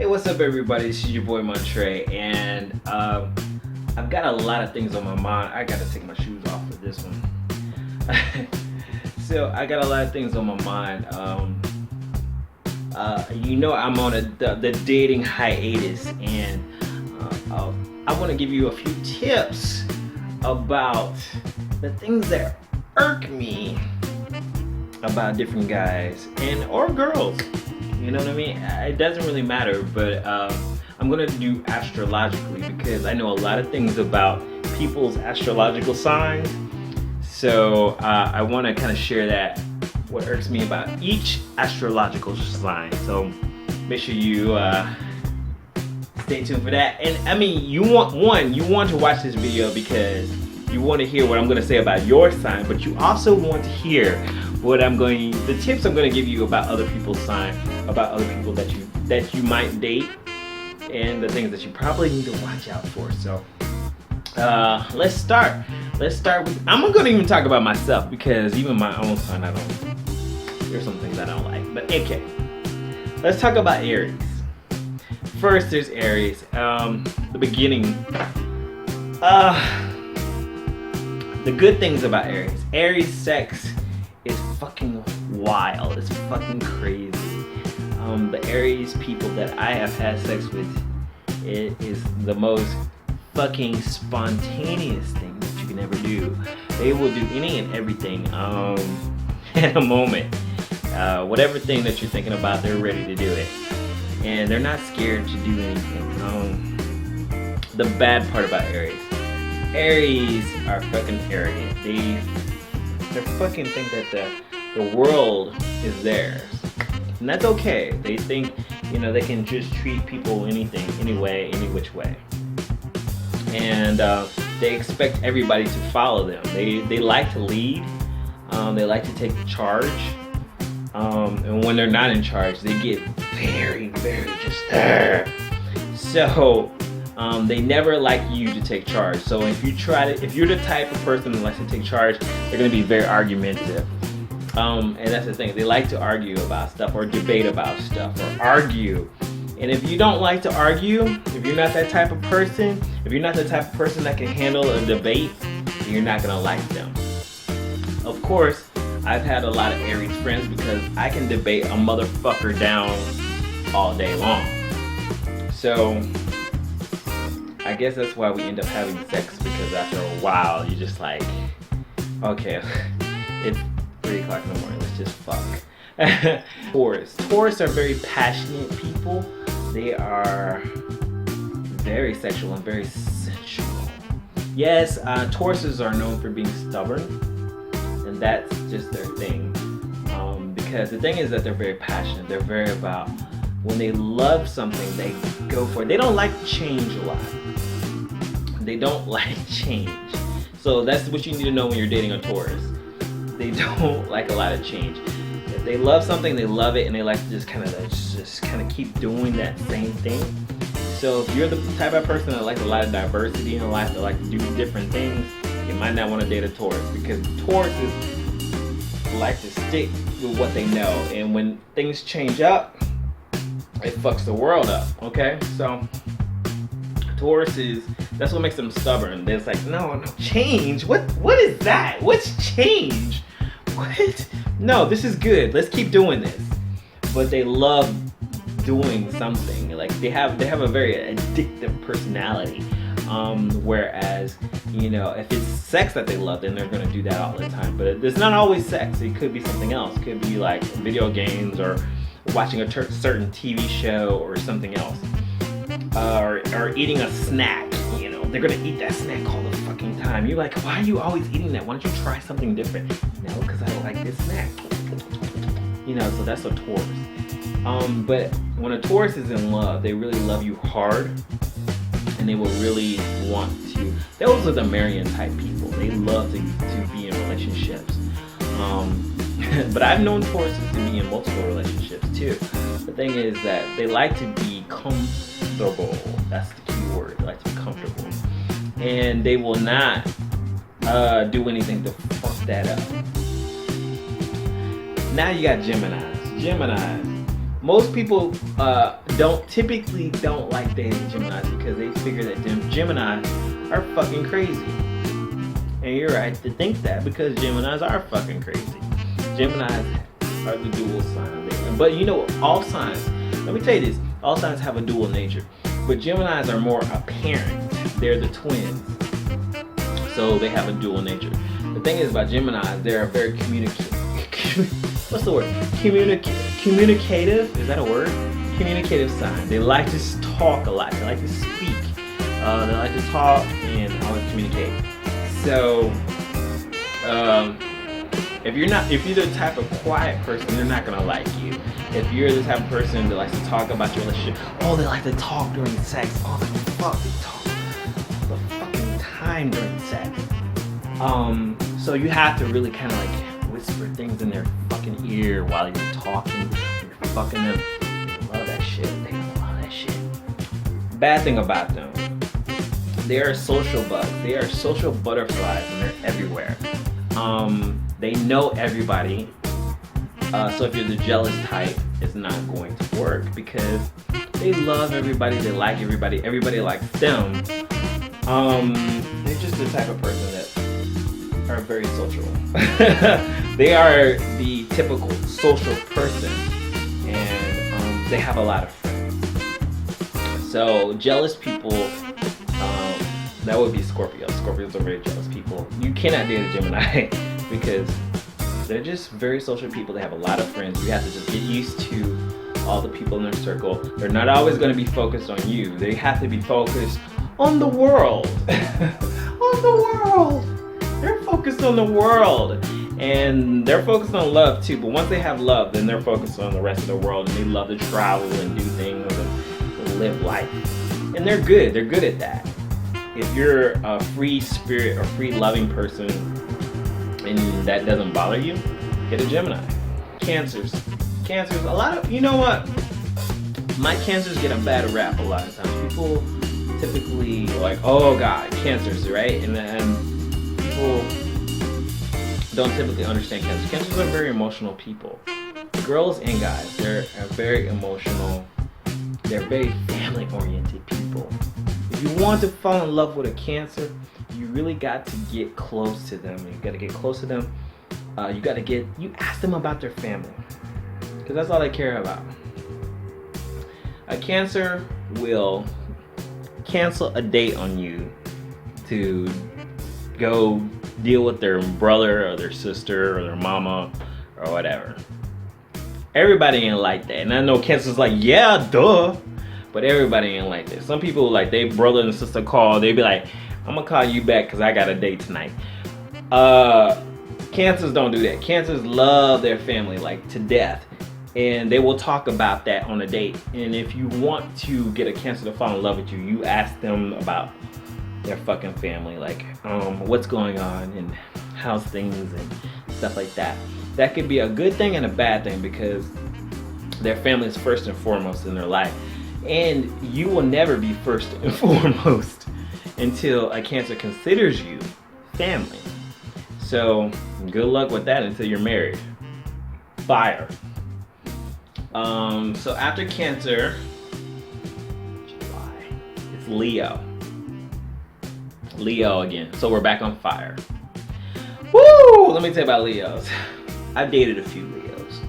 Hey, what's up, everybody? This is your boy Montre, and I've got a lot of things on my mind. I gotta take my shoes off for this one. So I got a lot of things on my mind. I'm on the dating hiatus, and I want to give you a few tips about the things that irk me about different guys and or girls. You know what I mean? It doesn't really matter, but I'm gonna do astrologically because I know a lot of things about people's astrological signs. So I want to kind of share that, what irks me about each astrological sign. So make sure you stay tuned for that. And I mean, you want to watch this video because you want to hear what I'm going to say about your sign, but you also want to hear the tips I'm going to give you about other people's sign, about other people that you might date, and the things that you probably need to watch out for. So let's start with, I'm not going to even talk about myself because even my own sign, there's some things I don't like. But okay, let's talk about Aries. First, there's Aries. The beginning. The good things about Aries. Aries sex is fucking wild. It's fucking crazy. The Aries people that I have had sex with, it is the most fucking spontaneous thing that you can ever do. They will do any and everything in a moment. Whatever thing that you're thinking about, they're ready to do it. And they're not scared to do anything. The bad part about Aries are fucking arrogant. They fucking think that the world is theirs. And that's okay. They think, they can just treat people anything, any which way. And they expect everybody to follow them. They like to lead. They like to take charge. And when they're not in charge, they get very, very just there. So they never like you to take charge. So if you're the type of person that likes to take charge, they're going to be very argumentative. And that's the thing. They like to argue about stuff or debate about stuff or argue. And if you don't like to argue, if you're not that type of person, if you're not the type of person that can handle a debate, then you're not going to like them. Of course, I've had a lot of Aries friends because I can debate a motherfucker down all day long. So I guess that's why we end up having sex, because after a while you're just like, okay, it's 3 o'clock in the morning, let's just fuck. Taurus are very passionate people. They are very sexual and very sensual. Yes, Tauruses are known for being stubborn, and that's just their thing. Because the thing is that they're very passionate. They're very about, when they love something, they go for it. They don't like change a lot. They don't like change. So that's what you need to know when you're dating a Taurus. They don't like a lot of change. If they love something, they love it, and they like to just kind of keep doing that same thing. So if you're the type of person that likes a lot of diversity in life, that like to do different things, you might not want to date a Taurus, because Tauruses like to stick with what they know, and when things change up, it fucks the world up. Okay, so Tauruses, that's what makes them stubborn. They're like, no, change. What is that? What's change? What? No, this is good. Let's keep doing this. But they love doing something. Like they have a very addictive personality. Whereas, if it's sex that they love, then they're gonna do that all the time. But it's not always sex. It could be something else. It could be like video games or watching a certain TV show or something else. Or eating a snack. They're gonna eat that snack all the fucking time. You're like, why are you always eating that? Why don't you try something different? No, because I don't like this snack. So that's a Taurus. But when a Taurus is in love, they really love you hard, and they will really want to. Those are the Marian type people. They love to be in relationships. But I've known Tauruses to be in multiple relationships too. The thing is that they like to be comfortable. That's the key word. They like to be comfortable. And they will not do anything to fuck that up. Now you got Geminis. Most people don't like dating Geminis because they figure that Geminis are fucking crazy. And you're right to think that because Geminis are fucking crazy. Geminis are the dual sign. But you know, all signs, let me tell you this, all signs have a dual nature. But Geminis are more apparent. They're the twins. So they have a dual nature. The thing is about Geminis, they're very what's the word? Communicative? Is that a word? Communicative sign. They like to talk a lot. They like to speak. They like to talk and always communicate. So, if you're the type of quiet person, they're not gonna like you. If you're the type of person that likes to talk about your relationship, they like to talk during sex. They talk the fucking time during sex. So you have to really kind of like whisper things in their fucking ear while you're talking, you're fucking them. They love that shit. They love that shit. Bad thing about them, they are social bugs. They are social butterflies, and they're everywhere. They know everybody. So if you're the jealous type, it's not going to work because they love everybody. They like everybody. Everybody likes them. They're just the type of person that are very social. They are the typical social person, and they have a lot of friends. So jealous people, that would be Scorpios. Scorpios are very jealous people. You cannot date a Gemini because they're just very social people. They have a lot of friends. You have to just get used to all the people in their circle. They're not always going to be focused on you. They have to be focused on the world. On the world. They're focused on the world. And they're focused on love too. But once they have love, then they're focused on the rest of the world. And they love to travel and do things and live life. And they're good. They're good at that. If you're a free spirit or free loving person and that doesn't bother you, get a Gemini. Cancers, a lot of, you know what? My cancers get a bad rap a lot of times. People typically like, oh God, cancers, right? And then people don't typically understand cancers. Cancers are very emotional people. Girls and guys, they're very emotional. They're very family-oriented people. If you want to fall in love with a Cancer, you really got to get close to them. You got to get close to them. You ask them about their family, because that's all they care about. A Cancer will cancel a date on you to go deal with their brother or their sister or their mama or whatever. Everybody ain't like that. And I know Cancer's like, yeah, duh. But everybody ain't like that. Some people, like, they brother and sister call, they be like, I'm gonna call you back because I got a date tonight. Cancers don't do that. Cancers love their family, like, to death. And they will talk about that on a date. And if you want to get a Cancer to fall in love with you, you ask them about their fucking family, like, what's going on and how's things and stuff like that. That could be a good thing and a bad thing because their family is first and foremost in their life. And you will never be first and foremost until a Cancer considers you family. So good luck with that until you're married. Fire. So after Cancer, July, it's Leo. Leo again. So we're back on fire. Woo! Let me tell you about Leos. I've dated a few Leos.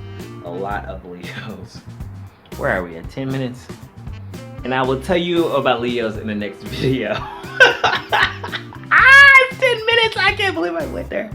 A lot of Leos. Where are we at? 10 minutes? And I will tell you about Leos in the next video. It's 10 minutes! I can't believe I went there.